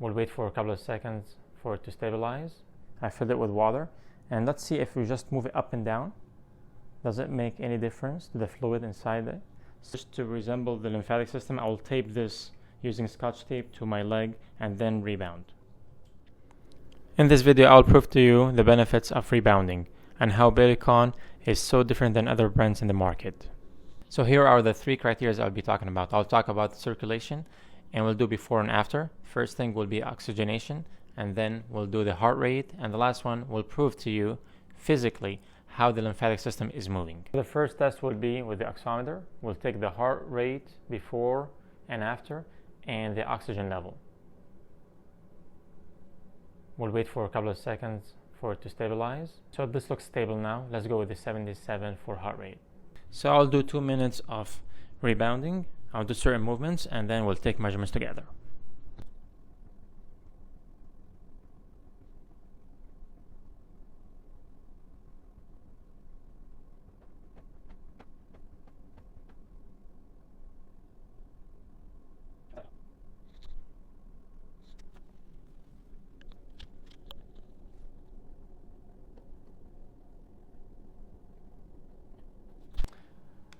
We'll wait for a couple of seconds for it to stabilize. I filled it with water, and let's see if we just move it up and down. Does it make any difference to the fluid inside it? Just to resemble the lymphatic system, I will tape this using Scotch tape to my leg and then rebound. In this video, I'll prove to you the benefits of rebounding and how bellicon is so different than other brands in the market. So here are the three criteria I'll be talking about. I'll talk about circulation, and we'll do before and after. First thing will be oxygenation, and then we'll do the heart rate, and the last one will prove to you physically how the lymphatic system is moving. The first test will be with the oximeter. We'll take the heart rate before and after and the oxygen level. We'll wait for a couple of seconds for it to stabilize. So this looks stable now. Let's go with the 77 for heart rate. So I'll do 2 minutes of rebounding. I'll do certain movements and then we'll take measurements together.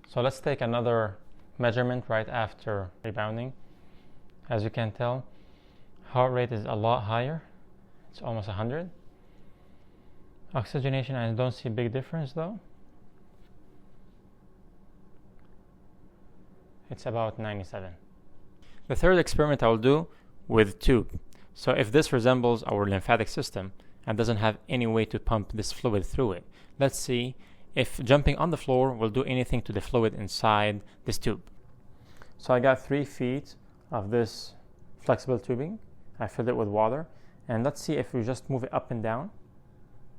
So let's take another measurement right after rebounding. As you can tell, heart rate is a lot higher. It's almost 100. Oxygenation, I don't see a big difference though. It's about 97. The third experiment I'll do with tube. So if this resembles our lymphatic system and doesn't have any way to pump this fluid through it, let's see if jumping on the floor will do anything to the fluid inside this tube. So I got 3 feet of this flexible tubing. I filled it with water, and let's see if we just move it up and down.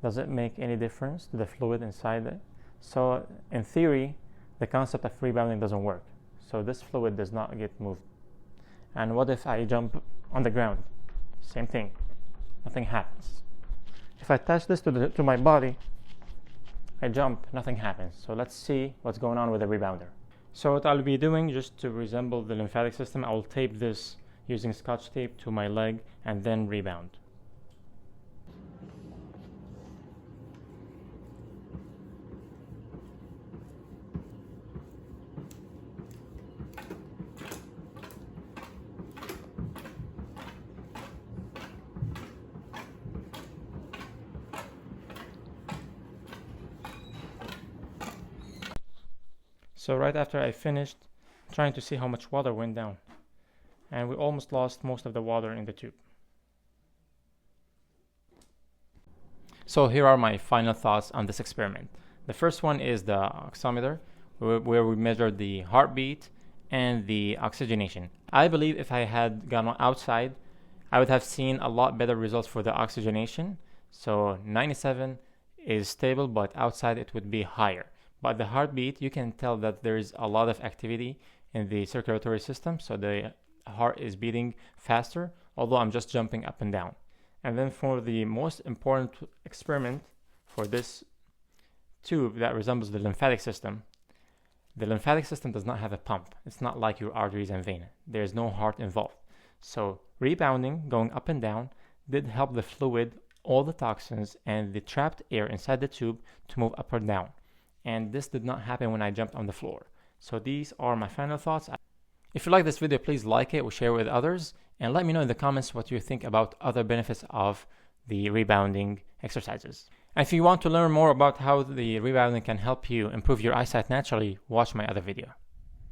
Does it make any difference to the fluid inside it? So in theory, the concept of rebounding doesn't work. So this fluid does not get moved. And what if I jump on the ground? Same thing, nothing happens. If I attach this to my body, I jump, nothing happens. So let's see what's going on with the rebounder. So what I'll be doing, just to resemble the lymphatic system, I will tape this using Scotch tape to my leg and then rebound. So right after I finished, trying to see how much water went down, and we almost lost most of the water in the tube. So here are my final thoughts on this experiment. The first one is the oximeter, where we measured the heartbeat and the oxygenation. I believe if I had gone outside, I would have seen a lot better results for the oxygenation. So 97 is stable, but outside it would be higher. But the heartbeat, you can tell that there is a lot of activity in the circulatory system, so the heart is beating faster, although I'm just jumping up and down. And then for the most important experiment for this tube that resembles the lymphatic system does not have a pump. It's not like your arteries and vein. There's no heart involved. So rebounding, going up and down, did help the fluid, all the toxins, and the trapped air inside the tube to move up or down. And this did not happen when I jumped on the floor. So these are my final thoughts. If you like this video, please like it or share it with others, and let me know in the comments what you think about other benefits of the rebounding exercises. And if you want to learn more about how the rebounding can help you improve your eyesight naturally, watch my other video.